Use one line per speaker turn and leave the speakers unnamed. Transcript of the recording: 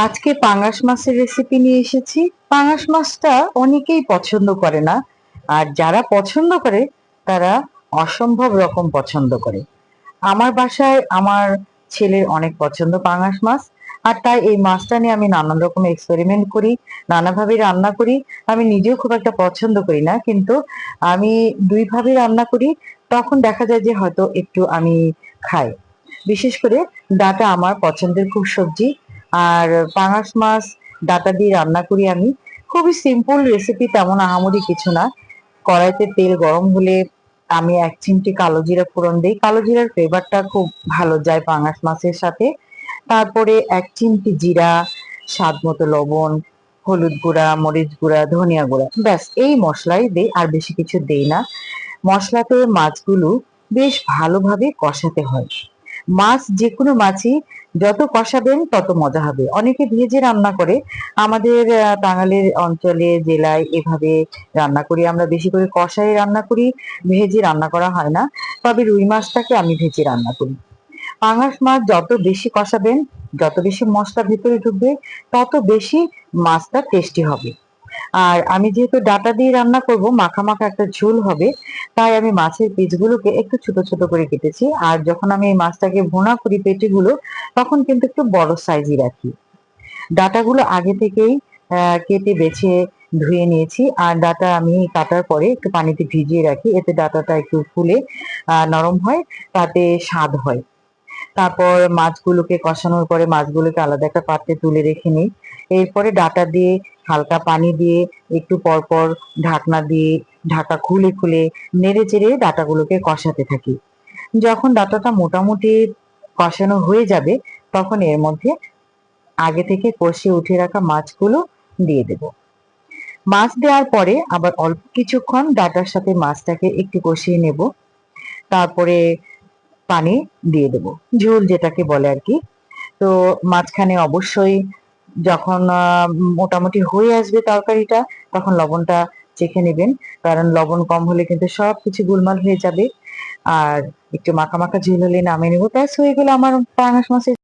আজকে পাঙাশ মাছের রেসিপি নিয়ে এসেছি। পাঙাশ মাছটা অনেকেই পছন্দ করে না, আর যারা পছন্দ করে তারা অসম্ভব রকম পছন্দ করে। আমার বাসায় আমার ছেলের অনেক পছন্দ পাঙাশ মাছ, আর তাই এই মাছটা নিয়ে আমি নানান রকম এক্সপেরিমেন্ট করি, নানাভাবে রান্না করি। আমি নিজেও খুব একটা পছন্দ করি না, কিন্তু আমি দুইভাবে রান্না করি। তখন দেখা যায় যে হয়তো একটু আমি খাই। বিশেষ করে ডাঁটা আমার পছন্দের খুব সবজি। আর পাঙাশ মাছ ডাঁটা দিয়ে রান্না করি আমি। খুবই সিম্পল রেসিপি, তেমন আহামরি কিছু না। কড়াইতে তেল গরম হলে আমি ১ চিমটি কালো জিরা ফোড়ন দেই। কালো জিরার ফ্লেভারটা খুব ভালো যায় পাঙাশ মাছের সাথে। তারপরে ১ চিমটি জিরা, স্বাদ মতো লবণ, হলুদ গুঁড়া, মরিচ গুঁড়া, ধনিয়া গুঁড়া। ব্যাস এই মসলাই দেই, আর বেশি কিছু দেই না। মসলাতে মাছগুলো বেশ ভালোভাবে কষাতে হয়। মাছ যেকোনো মাছই যত কষাবেন তত মজা হবে। অনেকে ভেজে রান্না করে। আমাদের টাঙ্গাইলের অঞ্চলে, জেলায় এভাবে রান্না করি। আমরা বেশি করে কষাই রান্না করি, ভেজে রান্না করা হয় না। তবে রুই মাছটাকে আমি ভেজে রান্না করি। পাঙাশ মাছ যত বেশি কষাবেন, যত বেশি মসলা ভেতরে ঢুকবে, তত বেশি মাছটা টেস্টি হবে। আর আমি যেহেতু ডাঁটা দিয়ে রান্না করব, মাখা মাখা একটা ঝোল হবে, তাই আমি মাছের পিসগুলোকে একটু ছোট ছোট করে কেটেছি। আর যখন আমি এই মাছটাকে ভুনা করি পেটিগুলো, তখন কিন্তু একটু বড় সাইজই রাখি। ডাঁটাগুলো আগে থেকেই কেটে বেছে ধুয়ে নিয়েছি। আর ডাঁটা আমি কাটার পরে একটু পানিতে ভিজিয়ে রাখি, এতে ডাঁটাটা একটু ফুলে নরম হয়, তাতে স্বাদ হয়। তারপর মাছগুলোকে কষানোর পরে মাছগুলোকে আলাদা একটা পাত্রে তুলে রেখে নিই। এরপরে ডাঁটা দিয়ে হালকা পানি দিয়ে একটু পরপর ঢাকনা দিয়ে ঢাকা খুলে খুলে নেড়ে চেড়ে ডাঁটাগুলোকে কষাতে থাকি। যখন ডাঁটাটা মোটামুটি কষানো হয়ে যাবে, তখন এর মধ্যে আগে থেকে কষিয়ে উঠিয়ে রাখা মাছগুলো দিয়ে দেব। মাছ দেওয়ার পরে আবার অল্প কিছুক্ষণ ডাঁটার সাথে মাছটাকে একটু কষিয়ে নেব। তারপরে পানি দিয়ে দেব, ঝোল যেটাকে বলে আর কি। তো মাঝখানে অবশ্যই যখন মোটামুটি হয়ে আসবে তরকারিটা, তখন লবণটা চেখে নেবেন, কারণ লবণ কম হলে কিন্তু সবকিছু গোলমাল হয়ে যাবে। আর একটু মাখা মাখা ঝোল হলে নামিয়ে নেবো। ব্যাস হয়ে গেল আমার পাঙাশ মাছের